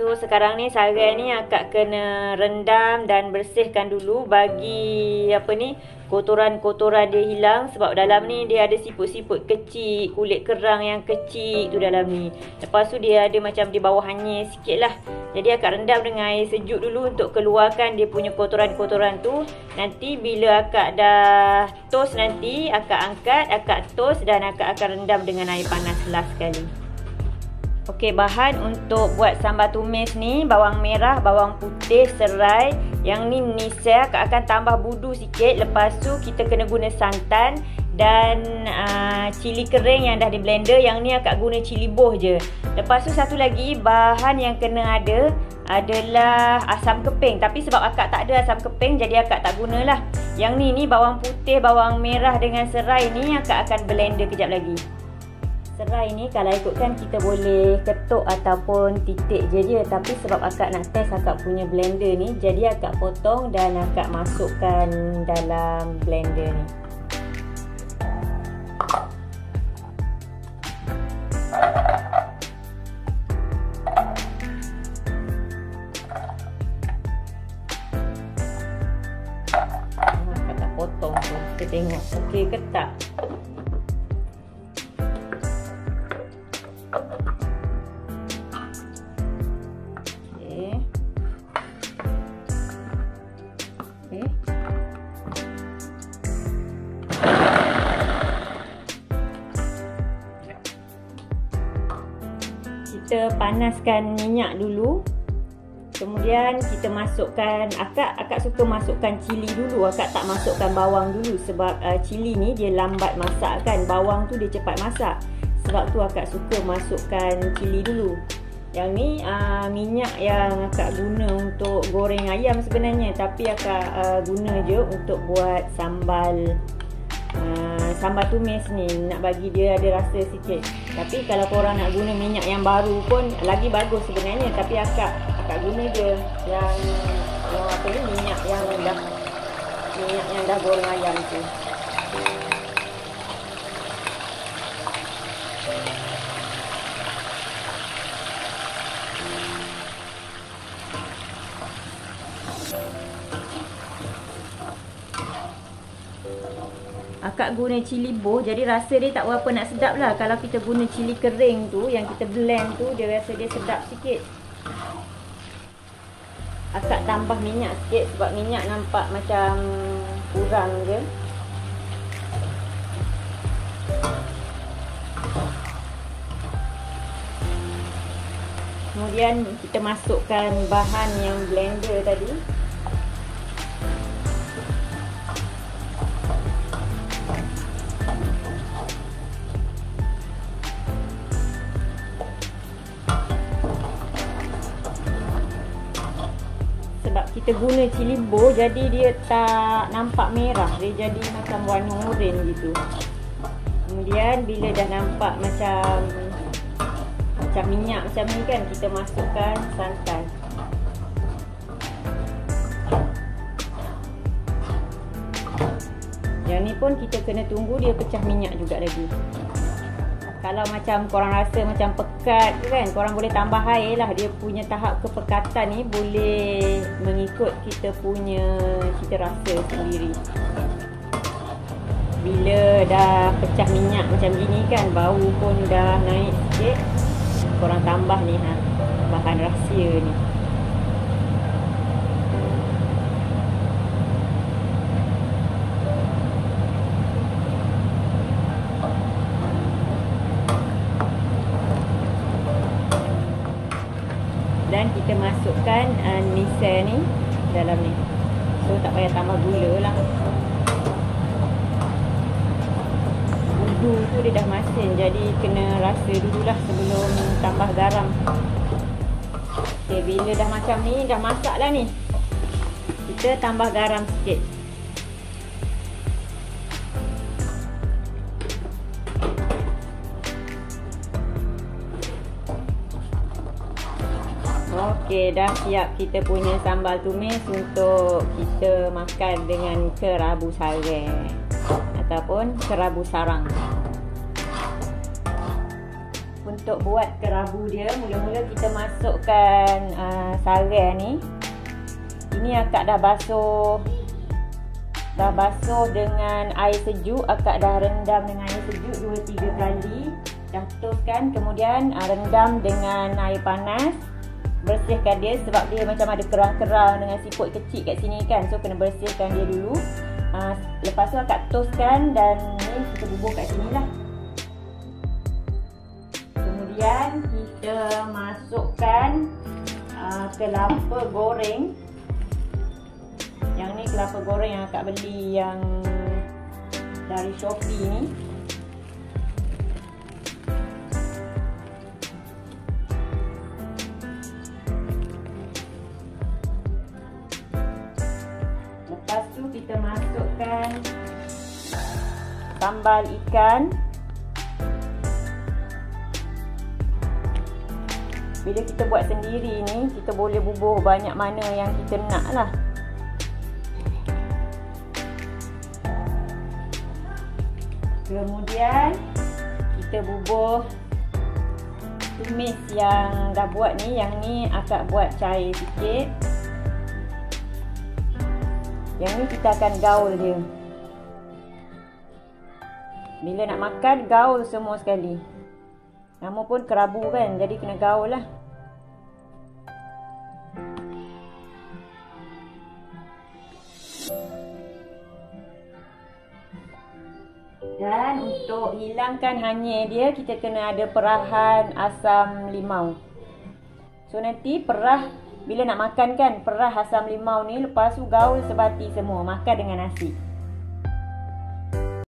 So sekarang ni sarai ni akak kena rendam dan bersihkan dulu bagi kotoran-kotoran dia hilang, sebab dalam ni dia ada siput-siput kecil, kulit kerang yang kecil tu dalam ni. Lepas tu dia ada macam di bawah hanyir sikit lah. Jadi akak rendam dengan air sejuk dulu untuk keluarkan dia punya kotoran-kotoran tu. Nanti bila akak dah toast nanti, akak angkat, akak toast dan akak akan rendam dengan air panas last sekali. Okey, bahan untuk buat sambal tumis ni, bawang merah, bawang putih, serai. Yang ni nisel, akak akan tambah budu sikit. Lepas tu kita kena guna santan dan cili kering yang dah di blender. Yang ni akak guna cili boh je. Lepas tu satu lagi bahan yang kena ada adalah asam keping. Tapi sebab akak tak ada asam keping, jadi akak tak gunalah. Yang ni bawang putih, bawang merah dengan serai ni akak akan blender kejap lagi. Serai ni kalau ikutkan kita boleh ketuk ataupun titik je. Tapi sebab akak nak test akak punya blender ni, jadi akak potong dan akak masukkan dalam blender ni. Akak tak potong tu, kita tengok okey ke tak. Kita panaskan minyak dulu. Kemudian kita masukkan, akak suka masukkan cili dulu. Akak tak masukkan bawang dulu sebab cili ni dia lambat masak kan. Bawang tu dia cepat masak. Sebab tu akak suka masukkan cili dulu. Yang ni minyak yang akak guna untuk goreng ayam sebenarnya, tapi akak guna je untuk buat sambal tumis ni, nak bagi dia ada rasa sikit. Tapi kalau korang nak guna minyak yang baru pun lagi bagus sebenarnya, tapi akak guna je yang minyak yang dah goreng ayam tu. Akak guna cili boh, jadi rasa dia tak berapa nak sedap lah. Kalau kita guna cili kering tu, yang kita blend tu, dia rasa dia sedap sikit. Akak tambah minyak sikit sebab minyak nampak macam kurang je. Kemudian kita masukkan bahan yang blender tadi. Sebab kita guna cili boh, jadi dia tak nampak merah, dia jadi macam warna oranye gitu. Kemudian bila dah nampak macam minyak macam ni kan, kita masukkan santan. Yang ni pun kita kena tunggu dia pecah minyak juga lagi. Kalau macam korang rasa macam pekat kan, korang boleh tambah air lah. Dia punya tahap kepekatan ni boleh mengikut kita punya cita rasa sendiri. Bila dah pecah minyak macam gini kan, bau pun dah naik sikit, korang tambah ni bahan rahsia ni. Dan kita masukkan nisel ni dalam ni. So tak payah tambah gula lah. Budu tu dia dah masin, jadi kena rasa dululah sebelum tambah garam. Okay, bila dah macam ni, dah masak lah ni, kita tambah garam sikit. Okey, dah siap kita punya sambal tumis untuk kita makan dengan kerabu sarai ataupun kerabu sarang. untuk buat kerabu dia, mula-mula kita masukkan sarai ni. Ini akak dah basuh dengan air sejuk. Akak dah rendam dengan air sejuk 2-3 kali. Dah toskan, kemudian rendam dengan air panas. Bersihkan dia sebab dia macam ada kerang-kerang dengan siput kecil kat sini kan. So kena bersihkan dia dulu. Lepas tu akak toskan dan ni kita bubuh kat sini lah. Kemudian kita masukkan kelapa goreng. Yang ni kelapa goreng yang akak beli yang dari Shopee ni. Lepas tu kita masukkan sambal ikan. Bila kita buat sendiri ni, kita boleh bubuh banyak mana yang kita nak lah. Kemudian kita bubuh tumis yang dah buat ni. Yang ni akak buat cair sikit. Yang ni kita akan gaul dia. Bila nak makan, gaul semua sekali. Nama pun kerabu kan, jadi kena gaul lah. Dan untuk hilangkan hanyir dia, kita kena ada perahan asam limau. So nanti bila nak makan kan, perah asam limau ni, lepas tu gaul sebati semua, makan dengan nasi.